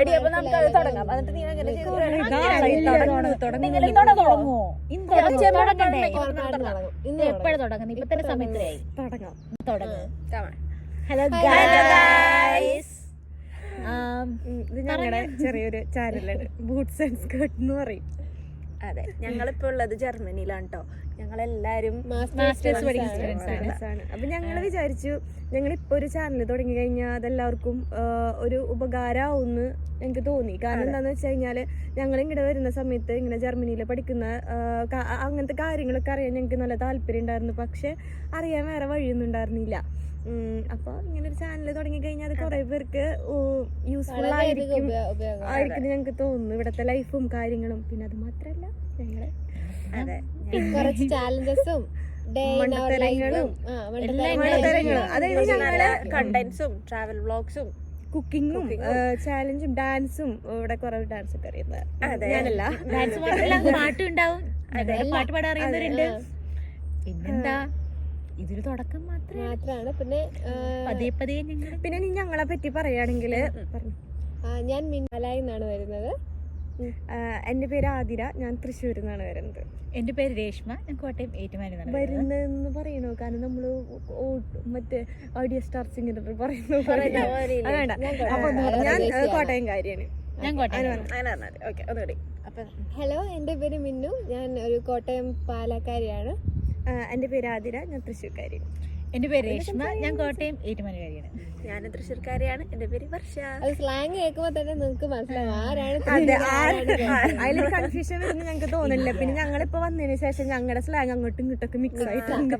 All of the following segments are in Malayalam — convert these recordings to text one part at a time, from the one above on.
എടി അപ്പൊ നമുക്ക് അത് തുടങ്ങാം. എന്നിട്ട് നീ അങ്ങനെ എപ്പോഴും തുടങ്ങുന്നു. ഇപ്പൊ തന്നെ സമയത്തായി തുടങ്ങും. ഹലോ ഗൈസ്, ഇത് ഞങ്ങളുടെ ചെറിയൊരു ചാനലാണ്, ബൂട്ട്സ് ആൻഡ് സ്കേർട്ട് എന്ന് പറയും. അതെ, ഞങ്ങളിപ്പോ ഉള്ളത് ജർമ്മനിയിലാണ് കേട്ടോ. ഞങ്ങളെല്ലാരും മാസ്റ്റേഴ്സ് പഠിക്കുന്ന സ്റ്റുഡൻസ് ആണ്. അപ്പൊ ഞങ്ങള് വിചാരിച്ചു ഞങ്ങളിപ്പോ ഒരു ചാനൽ തുടങ്ങി കഴിഞ്ഞാൽ അതെല്ലാവർക്കും ഒരു ഉപകാരമാവുമെന്ന് ഞങ്ങൾക്ക് തോന്നി. കാരണം എന്താന്ന് വെച്ച് കഴിഞ്ഞാല് ഞങ്ങൾ ഇങ്ങനെ വരുന്ന സമയത്ത് ഇങ്ങനെ ജർമ്മനിയിൽ പഠിക്കുന്ന അങ്ങനത്തെ കാര്യങ്ങളൊക്കെ അറിയാൻ ഞങ്ങൾക്ക് നല്ല താല്പര്യം ഉണ്ടായിരുന്നു. പക്ഷെ അറിയാൻ വേറെ വഴിയൊന്നും ഉണ്ടായിരുന്നില്ല. അപ്പൊ ഇങ്ങനെ ഒരു ചാനൽ തുടങ്ങി കഴിഞ്ഞാൽ അത് കുറെ പേർക്ക് യൂസ്ഫുൾ ആയിരിക്കും ഞങ്ങൾക്ക് തോന്നുന്നു, ഇവിടത്തെ ലൈഫും കാര്യങ്ങളും. പിന്നെ അത് മാത്രല്ല ഞങ്ങള് കുറച്ച് ചാലഞ്ചസും മണ്ടത്തരങ്ങളും അതായത് ഞങ്ങള് കണ്ടന്റ്സും ട്രാവൽ വ്ളോഗ്സും കുക്കിങ്ങും ചാലഞ്ചും ഡാൻസും. ഇവിടെ കുറെ ഡാൻസ് ഒക്കെ അറിയുന്നത് ഞാനല്ല. ഡാൻസ് മാത്രമല്ല, പാട്ടും ഉണ്ടാവും. പാട്ട് പാടാൻ അറിയുന്നവരുണ്ട്. പിന്നെന്താ, ഇതൊരു തുടക്കം മാത്രമാണ്. പിന്നെ പതിയെ പതിയെ പിന്നെ നീ ഞങ്ങളെ പറ്റി പറയുകയാണെങ്കിൽ, ഞാൻ മിന്നാലായി നിന്നാണ് വരുന്നത്. എന്റെ പേര് ആതിര, ഞാൻ തൃശ്ശൂരിൽ നിന്നാണ് വരുന്നത്. എന്റെ പേര് രേഷ്മ, ഞാൻ കോട്ടയം ഏറ്റുമാനൂർ വരുന്നതെന്ന് പറയണോ? കാരണം നമ്മള് മറ്റേ ഓഡിയോ സ്റ്റാർ സിംഗർ പറയുന്നു. ഞാൻ കോട്ടയംകാരിയാണ്. ഹലോ, എന്റെ പേര് മിന്നു, ഞാൻ ഒരു കോട്ടയം പാലക്കാരിയാണ്. എന്റെ പേര് ആതിര, ഞാൻ തൃശ്ശൂർക്കാരി. എന്റെ പേര് രേഷ്മ, ഞാൻ കോട്ടയം ഏറ്റുമാനൂരിയാണ്. ഞാൻ തൃശ്ശൂർക്കാരിയാണ്. എന്റെ പേര് വർഷ. അത് സ്ലാങ് കേൾക്കുമ്പോ തന്നെ നിങ്ങൾക്ക് മനസ്സിലാവും ആരാണ്. അതിൽ കൺഫ്യൂഷൻ വരുന്ന ഞങ്ങൾക്ക് തോന്നില്ല. പിന്നെ ഞങ്ങളിപ്പോ വന്നതിന് ശേഷം ഞങ്ങളുടെ സ്ലാങ് അങ്ങോട്ടും ഇങ്ങോട്ടൊക്കെ മിക്സ് ആയിട്ടുണ്ട്.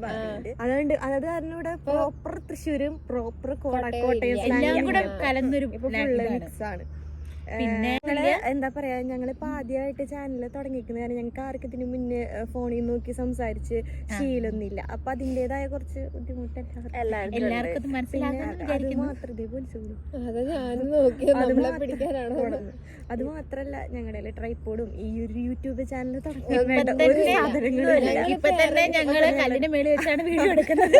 അതുകൊണ്ട് അത് കാരണം ഇവിടെ പ്രോപ്പർ തൃശ്ശൂരും പ്രോപ്പർ കോട്ടയം എല്ലാം കൂടെ കലർന്നൊരു മിക്സ് ആണ്. പിന്നെ എന്താ പറയാ, ഞങ്ങളിപ്പോ ആദ്യമായിട്ട് ചാനൽ തുടങ്ങിയിരിക്കുന്നത് കാരണം ഞങ്ങൾക്ക് ആർക്കും ഇതിന് മുന്നേ ഫോണിൽ നോക്കി സംസാരിച്ച് ശീലമൊന്നുമില്ല. അപ്പൊ അതിന്റേതായ കുറച്ച് ബുദ്ധിമുട്ട് എല്ലാവർക്കും അത് മാത്രല്ല ഞങ്ങളുടെ ട്രൈപ്പോഡും ഈ ഒരു യൂട്യൂബ് ചാനൽ ഇപ്പൊ തന്നെ ഞങ്ങള് കല്ലിന്റെ മേളിൽ വെച്ചാണ് വീഡിയോ എടുക്കുന്നത്.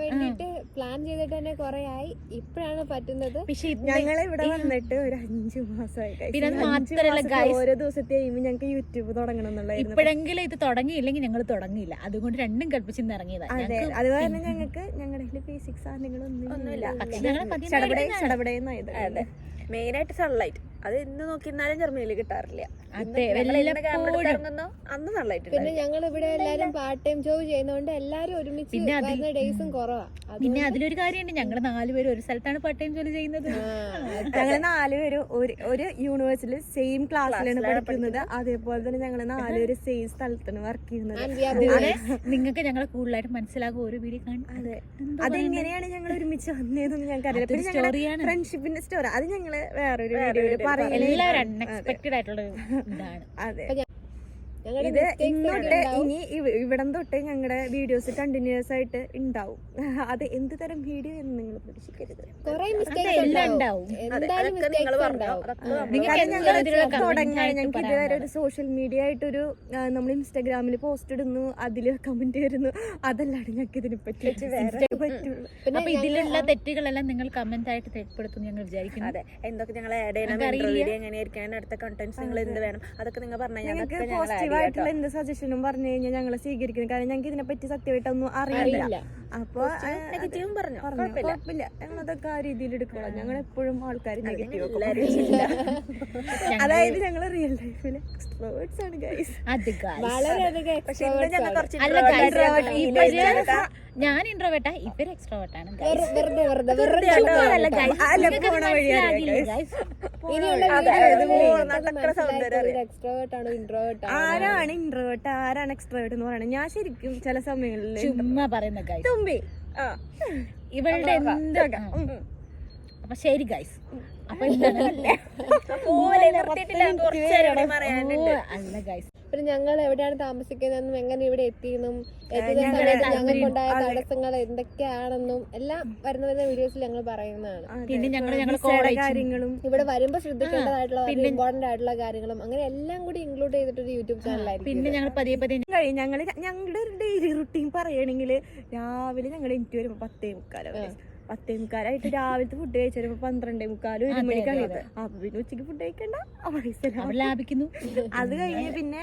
വേണ്ടിട്ട് പ്ലാൻ ചെയ്തിട്ട് തന്നെ കുറെ ആയി, ഇപ്പഴാണ് പറ്റുന്നത്. ഞങ്ങളെ ഇവിടെ വന്നിട്ട് ഒരു 5 മാസമായി. ഓരോ ദിവസത്തെ ഞങ്ങൾക്ക് യൂട്യൂബ് തുടങ്ങണം എന്നുള്ളതായിരുന്നു. ഇപ്പോഴെങ്കിലും ഇത് തുടങ്ങിയില്ലെങ്കിൽ ഞങ്ങൾ തുടങ്ങിയില്ല. അതുകൊണ്ട് രണ്ടും കൽപ്പിച്ചിന്ന് ഇറങ്ങിയതാണ്. അതെ, അത് കാരണം ഞങ്ങൾക്ക് ഞങ്ങളുടെ ബേസിക് സാധനങ്ങളൊന്നുമില്ല. ചടപടയെന്നായത്. അതെ, മെയിൻ ആയിട്ട് സൺലൈറ്റ് അത് ഇന്ന് നോക്കിയിരുന്നാലും ജർമ്മനിയിൽ കിട്ടാറില്ല. അന്ന് സൺലൈറ്റ്. പിന്നെ ഞങ്ങൾ ഇവിടെ എല്ലാരും പാർട്ട് ടൈം ജോബ് ചെയ്യുന്നതുകൊണ്ട് എല്ലാരും ഒരുമിച്ച് വരുന്ന ഡേയ്സും കുറവാ. പിന്നെ അതിലൊരു കാര്യമുണ്ട്, ഞങ്ങൾ 4 പേര് ഒരു സ്ഥലത്താണ് പാർട്ട് ടൈം ജോലി ചെയ്യുന്നത്. ഞങ്ങൾ 4 പേര് ഒരു യൂണിവേഴ്സിറ്റിയിൽ സെയിം ക്ലാസ്സിലാണ് പഠിക്കുന്നത്. അതേപോലെ തന്നെ ഞങ്ങൾ 4 പേര് സെയിം സ്ഥലത്താണ് വർക്ക് ചെയ്യുന്നത്. നിങ്ങൾക്ക് ഞങ്ങളെ കൂടുതലായിട്ട് മനസ്സിലാകും ഓരോ വീഡിയോ കാണും. അതെ, അതെങ്ങനെയാണ് ഞങ്ങൾ ഒരുമിച്ച് വന്നതെന്ന് ഞങ്ങൾക്ക് അറിയില്ല. പിന്നെ ഞങ്ങളുടെ ഫ്രണ്ട്ഷിപ്പിന്റെ സ്റ്റോറി അത് ഞങ്ങള് വേറൊരു വീഡിയോയില് അൺഎക്സ്പെക്ടഡ് ആയിട്ടുള്ള ഇതാണ്. അതെ, ഇത് ഇന്നോട്ട് ഇനി ഇവിടം തൊട്ട് ഞങ്ങളുടെ വീഡിയോസ് കണ്ടിന്യൂസ് ആയിട്ട് ഉണ്ടാവും. അത് എന്ത് തരം വീഡിയോ എന്ന് നിങ്ങൾ പ്രതീക്ഷിക്കരുത്. ഞങ്ങൾക്ക് ഇതുവരെ ഒരു സോഷ്യൽ മീഡിയ ആയിട്ടൊരു നമ്മൾ ഇൻസ്റ്റാഗ്രാമിൽ പോസ്റ്റ് ഇടുന്നു, അതില് കമന്റ് വരുന്നു, അതല്ലാണ്ട് ഞങ്ങൾക്ക് ഇതിനെ പറ്റി പറ്റുള്ളൂ. അപ്പൊ ഇതിലുള്ള തെറ്റുകളെല്ലാം നിങ്ങൾ കമന്റ് ആയിട്ട് തെറ്റപ്പെടുത്തും ഞങ്ങൾ വിചാരിക്കുന്നു. അതെ, എന്തൊക്കെ ഞങ്ങൾ ആഡ് ചെയ്യണം, എങ്ങനെയായിരിക്കും, അടുത്ത കണ്ടന്റ്സ് നിങ്ങൾ എന്ത് വേണം, അതൊക്കെ നിങ്ങൾ പറഞ്ഞാൽ ഞങ്ങൾക്ക് ആയിട്ടുള്ള എന്ത് സജഷനും പറഞ്ഞു കഴിഞ്ഞാൽ ഞങ്ങൾ സ്വീകരിക്കുന്നു. കാരണം ഞങ്ങൾക്ക് ഇതിനെ പറ്റി സത്യമായിട്ടൊന്നും അറിയില്ല. അപ്പൊ കുഴപ്പമില്ല, ഞങ്ങളതൊക്കെ ആ രീതിയിൽ എടുക്കണം. ഞങ്ങൾ എപ്പോഴും ആൾക്കാർ നെഗറ്റീവ് അതായത് ഞങ്ങൾ റിയൽ ലൈഫിൽ എക്സ്ട്രോവേർട്സ് ആണ് ഗൈസ്. ഞാൻ ഇൻട്രോവേർട്ടാ, ഇവര് എക്സ്ട്രോവേർട്ടാണ്. ആരാണ് ഇൻട്രോവേർട്ട് ആരാണ് എക്സ്ട്രോവേർട്ട് എന്ന് പറയുന്നത് ഞാൻ ശരിക്കും ചില സമയങ്ങളിൽ ചുമ്മാ പറയുന്ന ഗൈസ്. തുമ്പി ഇവളുടെ എന്ത്. അപ്പൊ ശരി ഗൈസ്, അപ്പൊ അല്ല ഗൈസ്, പിന്നെ ഞങ്ങൾ എവിടെയാണ് താമസിക്കുന്നതെന്നും എങ്ങനെ ഇവിടെ എത്തിയെന്നും ഞങ്ങൾക്കുണ്ടായ തടസ്സങ്ങൾ എന്തൊക്കെയാണെന്നും എല്ലാം വരുന്ന വീഡിയോസിൽ ഞങ്ങൾ പറയുന്നതാണ്. പിന്നെ ഞങ്ങളുടെ കാര്യങ്ങളും ഇവിടെ വരുമ്പോ ശ്രദ്ധിക്കേണ്ടതായിട്ടുള്ള ഇമ്പോർട്ടന്റ് ആയിട്ടുള്ള കാര്യങ്ങളും അങ്ങനെ എല്ലാം കൂടി ഇൻക്ലൂഡ് ചെയ്തിട്ടൊരു യൂട്യൂബ് ചാനലായിരിക്കും. പിന്നെ ഞങ്ങൾ പതിയെ ഞങ്ങളുടെ ഒരു ഡെയിലി റുട്ടീൻ പറയുകയാണെങ്കിൽ രാവിലെ ഞങ്ങൾ എനിക്ക് വരുമ്പോ 10:45 10:45 രാവിലത്തെ ഫുഡ് കഴിച്ചു 12:45 1 മണിക്കാണ് ഇത്. അപ്പൊ പിന്നെ ഉച്ചക്ക് ഫുഡ് കഴിക്കണ്ട, ലാഭിക്കുന്നു. അത് കഴിഞ്ഞ് പിന്നെ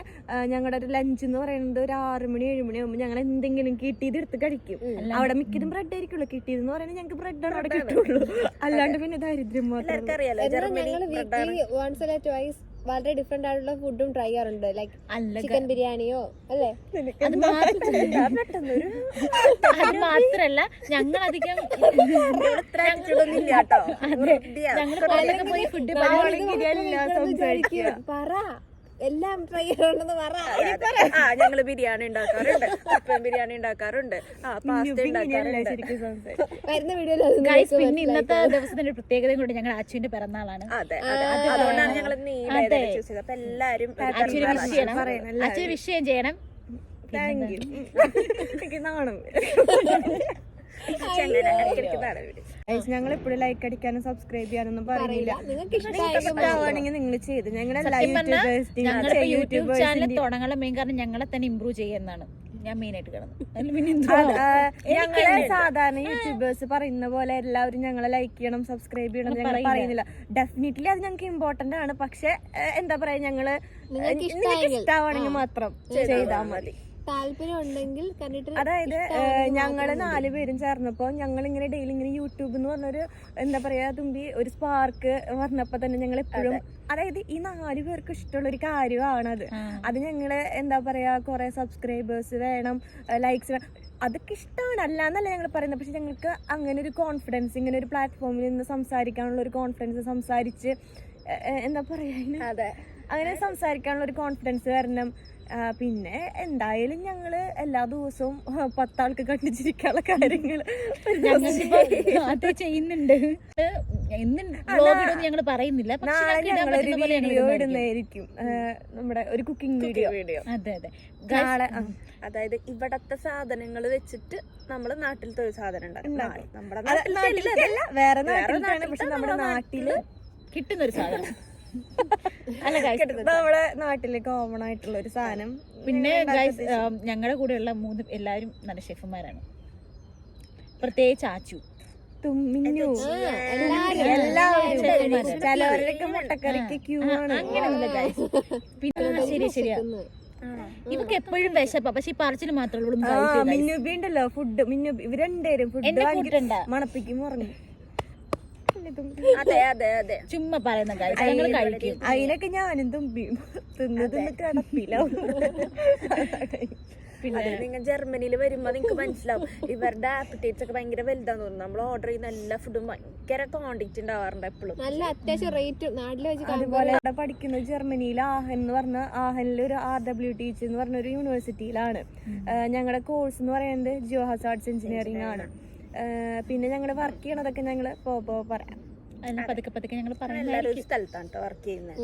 ഞങ്ങളുടെ ഒരു ലഞ്ച് എന്ന് പറയുന്നത് ഒരു 6 മണി 7 മണി ആകുമ്പോൾ ഞങ്ങൾ എന്തെങ്കിലും കിട്ടിയത് എടുത്ത് കഴിക്കും. അവിടെ മിക്കതും ബ്രെഡ് ആയിരിക്കുള്ളൂ കിട്ടിയതെന്ന് പറയുന്നത്, ഞങ്ങൾക്ക് ബ്രെഡാണ് അവിടെ കിട്ടുള്ളൂ, അല്ലാണ്ട് പിന്നെ ദാരിദ്ര്യം മാത്രം. വളരെ ഡിഫറെന്റ് ആയിട്ടുള്ള ഫുഡും ട്രൈ ചെയ്യാറുണ്ട്, ലൈക്ക് ചിക്കൻ ബിരിയാണിയോ അല്ലേ? അത് മാത്രല്ല ഞങ്ങൾ അധികം ഞങ്ങൾ പോയി ഫുഡ് പറ എല്ലാം ട്രൈ ചെയ്യാറുണ്ടെന്ന് പറ. ഞങ്ങള് ബിരിയാണി ഉണ്ടാക്കാറുണ്ട്, കപ്പയും ബിരിയാണി ഉണ്ടാക്കാറുണ്ട്, പാസ്ത ഉണ്ടാക്കാറുണ്ട്. വരുന്ന വീഡിയോയിൽ പിന്നെ ഇന്നത്തെ ദിവസത്തിന്റെ പ്രത്യേകതയും കൂടി ഞങ്ങൾ അച്ചുവിന്റെ പിറന്നാളാണ്. അതുകൊണ്ടാണ് ഞങ്ങൾ ചൂസ് ചെയ്തത്. അപ്പൊ എല്ലാരും അച്ഛന് വിഷയം ചെയ്യണം. Thank you. എനിക്ക് നാണം ഞങ്ങൾ എപ്പോഴും ലൈക്ക് അടിക്കാനും സബ്സ്ക്രൈബ് ചെയ്യാനൊന്നും പറയുന്നില്ല. ഇഷ്ടമാണെങ്കിൽ നിങ്ങൾ ചെയ്ത് ഞങ്ങളുടെ യൂട്യൂബ് ചാനൽ തുടങ്ങാനുള്ള മെയിൻ കാരണം ഞങ്ങളെ തന്നെ ഇമ്പ്രൂവ് ചെയ്യുന്നതാണ് ഞാൻ മെയിൻ ആയിട്ട് കാണുന്നത്. ഞങ്ങളെ സാധാരണ യൂട്യൂബേഴ്സ് പറയുന്ന പോലെ എല്ലാവരും ഞങ്ങളെ ലൈക്ക് ചെയ്യണം സബ്സ്ക്രൈബ് ചെയ്യണം ഞങ്ങൾ പറയുന്നില്ല. ഡെഫിനറ്റ്ലി അത് ഞങ്ങൾക്ക് ഇമ്പോർട്ടന്റ് ആണ്. പക്ഷെ എന്താ പറയാ, ഞങ്ങള് നിങ്ങൾക്ക് ഇഷ്ടമാണെങ്കിൽ മാത്രം ചെയ്താൽ മതി. താല്പര്യം ഉണ്ടെങ്കിൽ അതായത് ഞങ്ങള് 4 പേരും ചേർന്നപ്പോ ഞങ്ങൾ ഇങ്ങനെ ഡെയിലി ഇങ്ങനെ യൂട്യൂബ് എന്ന് പറഞ്ഞൊരു എന്താ പറയാ തുമ്പി ഒരു സ്പാർക്ക് വന്നപ്പോ തന്നെ ഞങ്ങൾ എപ്പോഴും അതായത് ഈ 4 പേർക്ക് ഇഷ്ടമുള്ള ഒരു കാര്യമാണത്. അത് ഞങ്ങള് എന്താ പറയാ കുറെ സബ്സ്ക്രൈബേഴ്സ് വേണം, ലൈക്സ് വേണം, അതൊക്കെ ഇഷ്ടമാണ്, അല്ലാന്നല്ല ഞങ്ങൾ പറയുന്നത്. പക്ഷെ ഞങ്ങൾക്ക് അങ്ങനെ ഒരു കോൺഫിഡൻസ്, ഇങ്ങനെ ഒരു പ്ലാറ്റ്ഫോമിൽ നിന്ന് സംസാരിക്കാനുള്ള ഒരു കോൺഫിഡൻസ്, സംസാരിച്ച് എന്താ പറയാ അങ്ങനെ സംസാരിക്കാനുള്ള ഒരു കോൺഫിഡൻസ് വരണം. പിന്നെ എന്തായാലും ഞങ്ങള് എല്ലാ ദിവസവും 10 ആൾക്ക് കണ്ടിച്ചിരിക്കാനുള്ള കാര്യങ്ങൾ അത് ചെയ്യുന്നുണ്ട്. ഞങ്ങൾ പറയുന്നില്ല, ഞങ്ങളൊരു വീഡിയോ ഇടുന്നതായിരിക്കും, നമ്മുടെ ഒരു കുക്കിംഗ് വീഡിയോ. അതെ അതെ. അതായത് ഇവിടത്തെ സാധനങ്ങൾ വെച്ചിട്ട് നമ്മള് നാട്ടിലത്തെ ഒരു സാധനം ഉണ്ടാക്കും. നമ്മുടെ നാട്ടിലല്ല, വേറെ നാട്ടിലാണ്, പക്ഷെ നമ്മുടെ നാട്ടില് കിട്ടുന്ന ഒരു സാധനം നമ്മുടെ നാട്ടില് കോമൺ ആയിട്ടുള്ള ഒരു സാധനം. പിന്നെ ഞങ്ങളുടെ കൂടെയുള്ള 3 എല്ലാവരും നല്ല ഷെഫുമാരാണ്, പ്രത്യേകിച്ച് ആച്ചു, തുമ്മിഞ്ഞു, എല്ലാവരും. ചിലവരൊക്കെ മുട്ടക്കറിക്ക് ക്യൂ ആണ്. അങ്ങനെയൊന്നുമില്ല ഗൈസ്. പിന്നെ ശരിയാ ഇവക്ക് എപ്പോഴും വിശപ്പാ, പക്ഷെ ഈ പറച്ചിൽ മാത്രമേ മിന്നുബി ഉണ്ടല്ലോ ഫുഡ്, മിന്നുബി ഇവര് രണ്ടുപേരും ഫുഡ് മണപ്പിക്കും പറഞ്ഞു. ചുമ്മാ പറയുന്ന കാര്യം അതിനൊക്കെ ഞാനും തുമ്പിയും തിന്ന് കിടപ്പില്ല. പിന്നെ നിങ്ങൾ ജർമ്മനിയിൽ വരുമ്പോ നിങ്ങക്ക് മനസ്സിലാവും ഇവരുടെ ആപ്പിറ്റൈറ്റ്സ് ഒക്കെ ഭയങ്കര വലുതാന്ന് തോന്നുന്നു. നമ്മൾ ഓർഡർ ചെയ്യുന്ന എല്ലാ ഫുഡും ഭയങ്കര ക്വാണ്ടിറ്റി ഉണ്ടാവാറുണ്ട് എപ്പോഴും, നല്ല അത്യാവശ്യം റേറ്റ് നാട്ടിൽ വെച്ച്. അതുപോലെ ഇവിടെ പഠിക്കുന്നത് ജർമ്മനിയിൽ ആഹൻ എന്ന് പറഞ്ഞ ആഹനിൽ ഒരു RWTH എന്ന് പറഞ്ഞ ഒരു യൂണിവേഴ്സിറ്റിയിലാണ്. ഞങ്ങളുടെ കോഴ്സ് എന്ന് പറയുന്നത് ജിയോഹാസ് ആർട്സ് എഞ്ചിനീയറിംഗ് ആണ്. പിന്നെ ഞങ്ങൾ വർക്ക് ചെയ്യണതൊക്കെ ഞങ്ങള് പറയാം. പതുക്കെ പതുക്കെ ഞങ്ങൾ എല്ലാവരും സ്ഥലത്താണ് വർക്ക് ചെയ്യുന്നത്.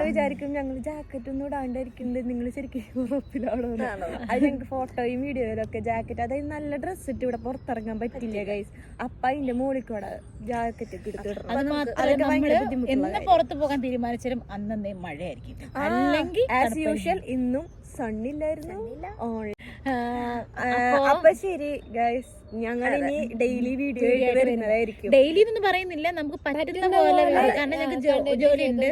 വിചാരിക്കും ഞങ്ങൾ ജാക്കറ്റ് ഒന്നും ഇടാണ്ടായിരിക്കുന്നത്, നിങ്ങൾ ശരിക്കും യൂറോപ്പിലാണോ? അത് ഞങ്ങൾക്ക് ഫോട്ടോയും വീഡിയോയിലൊക്കെ ജാക്കറ്റ്, അതായത് നല്ല ഡ്രസ്സ് ഇട്ട് ഇവിടെ പുറത്തിറങ്ങാൻ പറ്റില്ല ഗൈസ്. അപ്പ അതിന്റെ മുകളിൽ കൂടെ ജാക്കറ്റ് ഒക്കെ എടുത്തിട്ട് എന്ന് പുറത്ത് പോകാൻ തീരുമാനിച്ചാലും അന്നേ മഴയായിരിക്കും, അല്ലെങ്കിൽ ആസ് യൂഷ്വൽ ഇന്നും സണ്ണില്ലായിരുന്നു. അപ്പൊ ശരി ഗൈസ്, ഞങ്ങൾ ഇനി ഡെയിലി വീഡിയോ വരുന്നതായിരിക്കും. ഡെയിലി ഒന്നും പറയുന്നില്ല, നമുക്ക് പറ്റുന്ന പോലെ, കാരണം ഞങ്ങൾക്ക് ജോലിയുണ്ട്,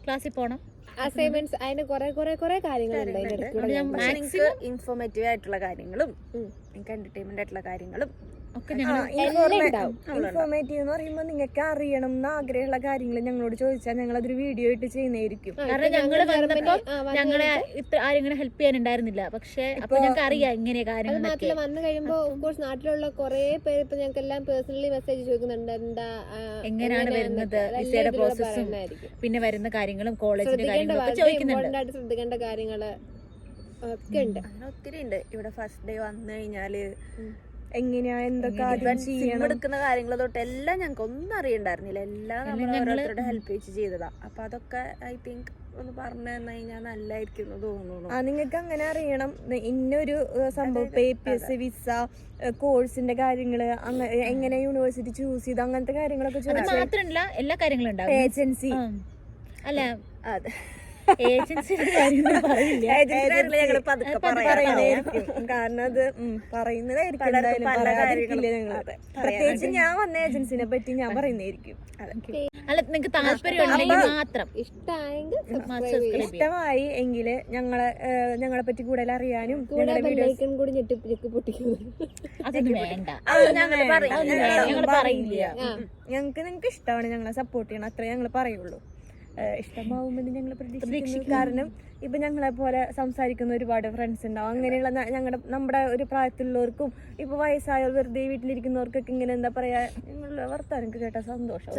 ക്ലാസ്സിൽ പോണം, അസൈൻമെന്റ്സ്, അതിന് കുറെ കാര്യങ്ങളുണ്ട്. ഇൻഫോർമേറ്റീവ് ആയിട്ടുള്ള കാര്യങ്ങളും എന്റർടൈൻമെന്റ് ആയിട്ടുള്ള കാര്യങ്ങളും ഒക്കെ. ഇൻഫോർമേറ്റീവ് എന്ന് പറയുമ്പോൾ നിങ്ങൾക്ക് അറിയണം എന്ന് ആഗ്രഹമുള്ള കാര്യങ്ങൾ ഞങ്ങളോട് ചോദിച്ചാൽ ഞങ്ങൾ അതൊരു വീഡിയോ ആയിട്ട് ചെയ്യുന്നതായിരിക്കും. കാരണം ഞങ്ങള് വന്നപ്പോ ഞങ്ങളെ ആരെങ്കിലും ഹെൽപ്പ് ചെയ്യാനുണ്ടായിരുന്നില്ല, പക്ഷെ അപ്പൊ ഞങ്ങൾക്ക് അറിയാം ഇങ്ങനെ കാര്യങ്ങൾ. നാട്ടിൽ വന്നു കഴിയുമ്പോ ഓഫ്കോഴ്സ് നാട്ടിലുള്ള കുറെ പേര് ഇപ്പൊ ഞങ്ങൾക്ക് എല്ലാം പേഴ്സണലി മെസ്സേജ് ചോദിക്കുന്നുണ്ട്, എന്താ എങ്ങനെയാണ് വരുന്നത്, വിസയുടെ പ്രോസസ്സും പിന്നെ വരുന്ന കാര്യങ്ങളും കോളേജിന്റെ കാര്യങ്ങളും ഒക്കെ ചോദിക്കുന്നുണ്ട്. ശ്രദ്ധിക്കേണ്ട കാര്യങ്ങള് ഒക്കെ ഉണ്ട്, ഒത്തിരി ഉണ്ട്. ഇവിടെ ഫസ്റ്റ് ഡേ വന്നു കഴിഞ്ഞാല് എങ്ങനെയാ എന്തൊക്കെ എടുക്കുന്ന കാര്യങ്ങൾ തൊട്ട് എല്ലാം ഞങ്ങൾക്ക് ഒന്നും അറിയണ്ടായിരുന്നില്ല. എല്ലാം നമ്മൾ ഓരോരുത്തരുടെ ഹെൽപ്പ് വെച്ച് ചെയ്തതാ. അപ്പൊ അതൊക്കെ ഐ തിങ്ക് ഒന്ന് പറഞ്ഞു തന്നു കഴിഞ്ഞാൽ നല്ലായിരിക്കും എന്ന് തോന്നുന്നു. നിങ്ങൾക്ക് അങ്ങനെ അറിയണം ഇന്നൊരു സംഭവം, പേപ്പേഴ്സ്, വിസ, കോഴ്സിന്റെ കാര്യങ്ങള്, എങ്ങനെ യൂണിവേഴ്സിറ്റി ചൂസ് ചെയ്ത് അങ്ങനത്തെ കാര്യങ്ങളൊക്കെ മാത്രമല്ല എല്ലാ കാര്യങ്ങളും ഉണ്ടാവും. ഏജൻസി അല്ല അതെ ഏജൻസിയുടെ കാര്യം പറയില്ല. ഞങ്ങള് പതുക്കെ പറയുന്നതായിരിക്കും. കാരണം അത് പറയുന്നതായിരിക്കും എന്തായാലും പറയാതിരിക്കില്ല ഞങ്ങള്. പ്രത്യേകിച്ച് ഞാൻ വന്ന ഏജൻസിനെ പറ്റി ഞാൻ പറയുന്നതായിരിക്കും. അല്ല, നിങ്ങൾക്ക് താല്പര്യം ഉണ്ടെങ്കിൽ മാത്രം. ഇഷ്ടമായി എങ്കില് ഞങ്ങളെ പറ്റി കൂടുതൽ അറിയാനും കൂടി ഞെട്ടിപ്പിടിക്ക് പൊട്ടിക്കുന്നു. അതൊന്നും വേണ്ട, ഞങ്ങള് പറയില്ല. നിങ്ങൾക്ക് ഇഷ്ടമാണ് ഞങ്ങളെ സപ്പോർട്ട് ചെയ്യണം, അത്രേ ഞങ്ങൾ പറയുള്ളൂ. ഇഷ്ടമാവുമെന്ന് ഞങ്ങൾ പ്രതീക്ഷിക്കുന്നു. കാരണം ഇപ്പൊ ഞങ്ങളെ പോലെ സംസാരിക്കുന്ന ഒരുപാട് ഫ്രണ്ട്സ് ഉണ്ടാവും. അങ്ങനെയുള്ള നമ്മുടെ ഒരു പ്രായത്തിലുള്ളവർക്കും ഇപ്പൊ വയസ്സായവർ വെറുതെ വീട്ടിലിരിക്കുന്നവർക്കൊക്കെ ഇങ്ങനെ എന്താ പറയാ, ഞങ്ങളുടെ വർത്താനം കേട്ട സന്തോഷം.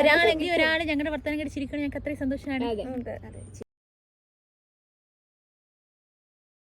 ഒരാളെങ്കിൽ ഒരാള് ഞങ്ങളുടെ വർത്തമാനം കേട്ട് ചിരിക്കണം, ഞങ്ങൾക്ക് അത്രയും സന്തോഷമാണ്.